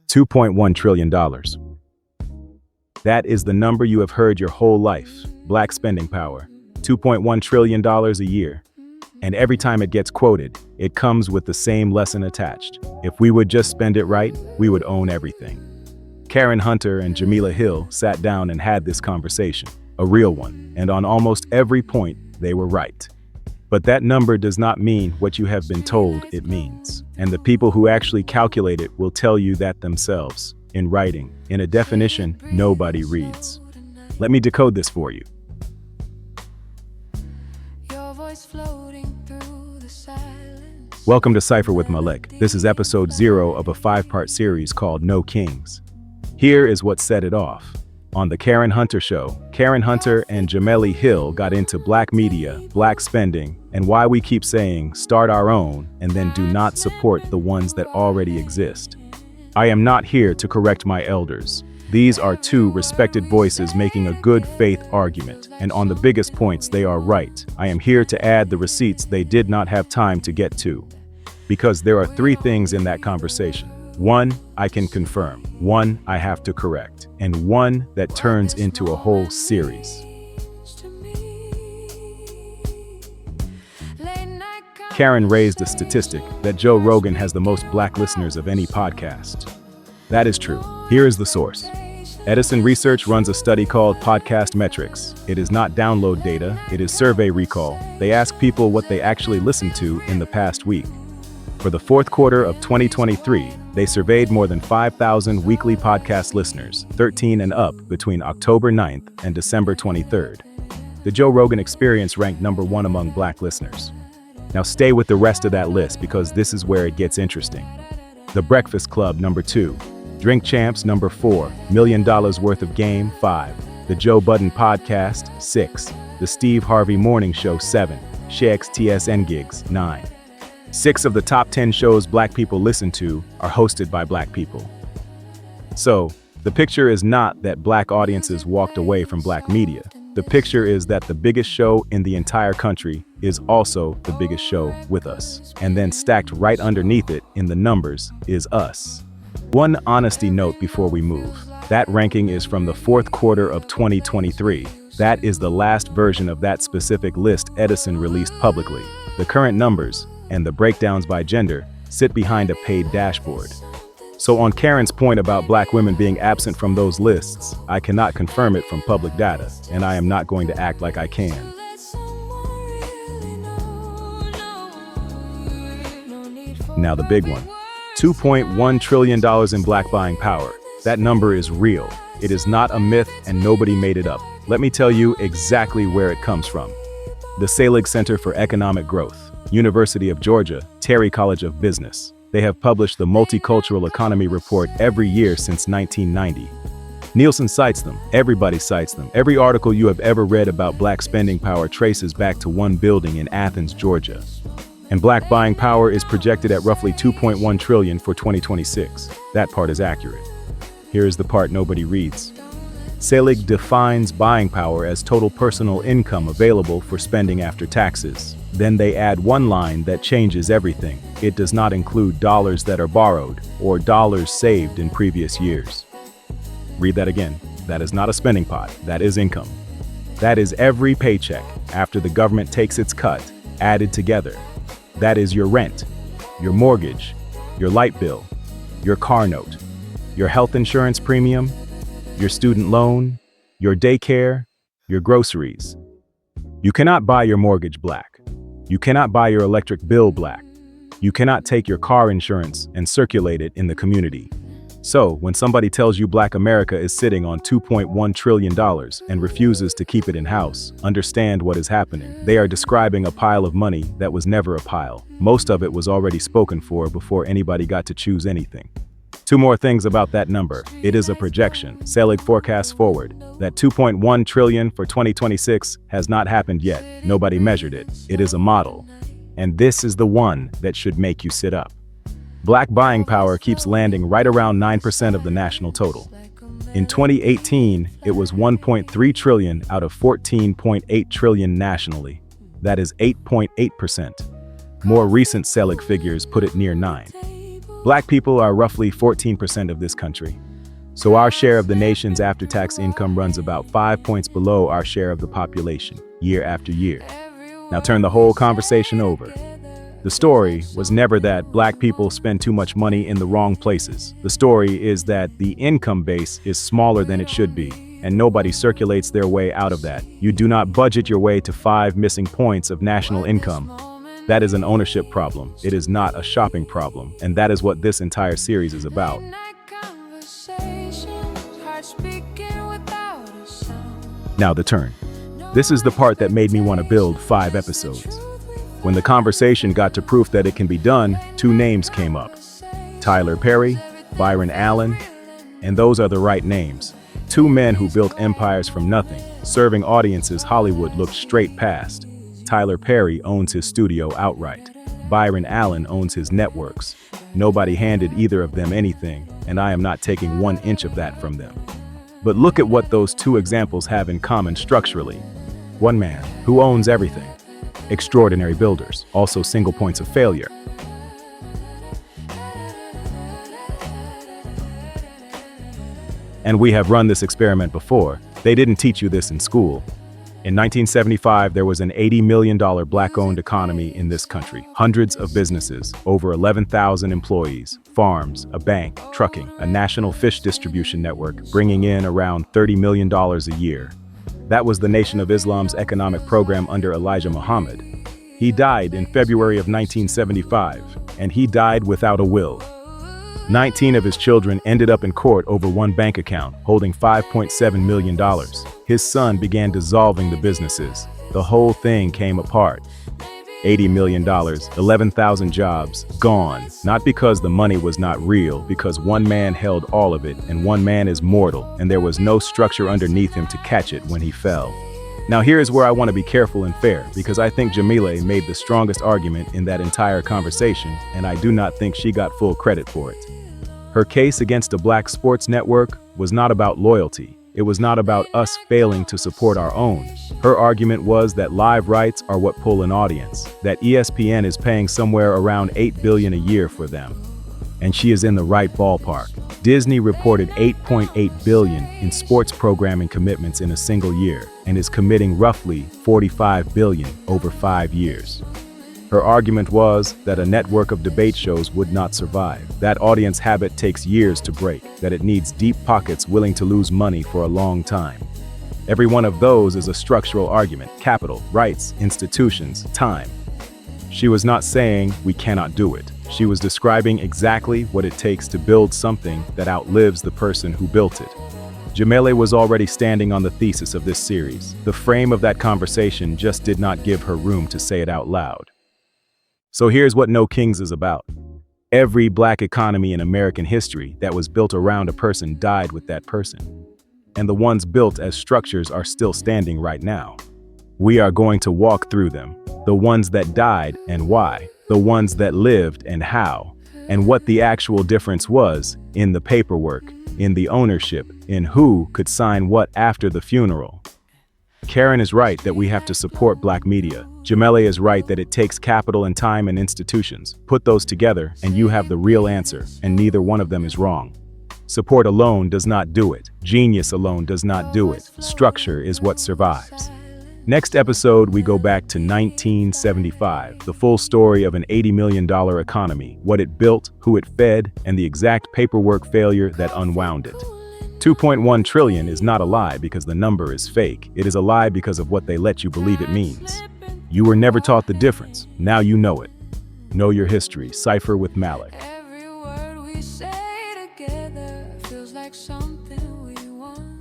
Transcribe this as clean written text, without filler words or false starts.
$2.1 trillion. That is the number you have heard your whole life. Black spending power. $2.1 trillion a year. And every time it gets quoted, it comes with the same lesson attached. If we would just spend it right, we would own everything. Karen Hunter and Jamila Hill sat down and had this conversation, a real one, and on almost every point, they were right. But that number does not mean what you have been told it means. And the people who actually calculate it will tell you that themselves, in writing, in a definition nobody reads. Let me decode this for you. Welcome to Cypher with Malik. This is episode 0 of a 5-part series called No Kings. Here is what set it off. On the Karen Hunter show, Karen Hunter and Jamila Hill got into black media, black spending, and why we keep saying start our own and then do not support the ones that already exist. I am not here to correct my elders. These are two respected voices making a good faith argument, and on the biggest points they are right. I am here to add the receipts they did not have time to get to. Because there are 3 things in that conversation. 1, I can confirm. 1, I have to correct. And 1 that turns into a whole series. Karen raised a statistic that Joe Rogan has the most black listeners of any podcast. That is true. Here is the source. Edison Research runs a study called Podcast Metrics. It is not download data, it is survey recall. They ask people what they actually listened to in the past week. For the 4th quarter of 2023, they surveyed more than 5,000 weekly podcast listeners, 13 and up, between October 9th and December 23rd. The Joe Rogan Experience ranked number 1 among black listeners. Now stay with the rest of that list because this is where it gets interesting. The Breakfast Club, number 2. Drink Champs, number 4. $1 Million Worth of Game, 5. The Joe Budden Podcast, 6. The Steve Harvey Morning Show, 7. Shaq's TSN Gigs, 9. 6 of the top 10 shows black people listen to are hosted by black people. So, the picture is not that black audiences walked away from black media. The picture is that the biggest show in the entire country is also the biggest show with us. And then stacked right underneath it in the numbers is us. One honesty note before we move. That ranking is from the 4th quarter of 2023. That is the last version of that specific list Edison released publicly. The current numbers, and the breakdowns by gender, sit behind a paid dashboard. So on Karen's point about black women being absent from those lists, I cannot confirm it from public data, and I am not going to act like I can. Now the big one. $2.1 trillion in black buying power. That number is real. It is not a myth and nobody made it up. Let me tell you exactly where it comes from. The Selig Center for Economic Growth, University of Georgia, Terry College of Business. They have published the Multicultural Economy Report every year since 1990. Nielsen cites them. Everybody cites them. Every article you have ever read about black spending power traces back to one building in Athens, Georgia. And black buying power is projected at roughly $2.1 trillion for 2026. That part is accurate. Here is the part nobody reads. Selig defines buying power as total personal income available for spending after taxes. Then they add one line that changes everything. It does not include dollars that are borrowed or dollars saved in previous years. Read that again. That is not a spending pot. That is income. That is every paycheck after the government takes its cut, added together. That is your rent, your mortgage, your light bill, your car note, your health insurance premium, your student loan, your daycare, your groceries. You cannot buy your mortgage black. You cannot buy your electric bill black. You cannot take your car insurance and circulate it in the community. So, when somebody tells you Black America is sitting on $2.1 trillion and refuses to keep it in-house, understand what is happening. They are describing a pile of money that was never a pile. Most of it was already spoken for before anybody got to choose anything. 2 more things about that number. It is a projection. Selig forecasts forward that $2.1 trillion for 2026 has not happened yet. Nobody measured it. It is a model. And this is the one that should make you sit up. Black buying power keeps landing right around 9% of the national total. In 2018, it was 1.3 trillion out of 14.8 trillion nationally. That is 8.8%. More recent Selig figures put it near 9. Black people are roughly 14% of this country. So our share of the nation's after-tax income runs about 5 points below our share of the population, year after year. Now turn the whole conversation over. The story was never that black people spend too much money in the wrong places. The story is that the income base is smaller than it should be, and nobody circulates their way out of that. You do not budget your way to 5 missing points of national income. That is an ownership problem. It is not a shopping problem, and that is what this entire series is about. Now the turn. This is the part that made me want to build 5 episodes. When the conversation got to proof that it can be done, 2 names came up. Tyler Perry, Byron Allen, and those are the right names. 2 men who built empires from nothing, serving audiences Hollywood looked straight past. Tyler Perry owns his studio outright. Byron Allen owns his networks. Nobody handed either of them anything, and I am not taking 1 inch of that from them. But look at what those 2 examples have in common structurally. One man who owns everything. Extraordinary builders, also single points of failure. And we have run this experiment before. They didn't teach you this in school. In 1975, there was an $80 million black-owned economy in this country. Hundreds of businesses, over 11,000 employees, farms, a bank, trucking, a national fish distribution network, bringing in around $30 million a year. That was the Nation of Islam's economic program under Elijah Muhammad. He died in February of 1975, and he died without a will. 19 of his children ended up in court over 1 bank account, holding $5.7 million. His son began dissolving the businesses. The whole thing came apart. $80 million, 11,000 jobs, gone. Not because the money was not real, because one man held all of it, and one man is mortal, and there was no structure underneath him to catch it when he fell. Now here's where I want to be careful and fair, because I think Jamila made the strongest argument in that entire conversation, and I do not think she got full credit for it. Her case against a black sports network was not about loyalty. It was not about us failing to support our own. Her argument was that live rights are what pull an audience, that ESPN is paying somewhere around $8 billion a year for them. And she is in the right ballpark. Disney reported $8.8 billion in sports programming commitments in a single year and is committing roughly $45 billion over 5 years. Her argument was that a network of debate shows would not survive. That audience habit takes years to break, that it needs deep pockets willing to lose money for a long time. Every one of those is a structural argument: capital, rights, institutions, time. She was not saying we cannot do it. She was describing exactly what it takes to build something that outlives the person who built it. Jamila was already standing on the thesis of this series. The frame of that conversation just did not give her room to say it out loud. So here's what No Kings is about. Every black economy in American history that was built around a person died with that person. And the ones built as structures are still standing right now. We are going to walk through them. The ones that died and why. The ones that lived and how. And what the actual difference was in the paperwork, in the ownership, in who could sign what after the funeral. Karen is right that we have to support black media. Jamila is right that it takes capital and time and institutions. Put those together and you have the real answer, and neither one of them is wrong. Support alone does not do it. Genius alone does not do it. Structure is what survives. Next episode, we go back to 1975, the full story of an $80 million economy, what it built, who it fed, and the exact paperwork failure that unwound it. 2.1 trillion is not a lie because the number is fake. It is a lie because of what they let you believe it means. You were never taught the difference. Now you know it. Know your history. Cipher with Malik. Every word we say together feels like something we want.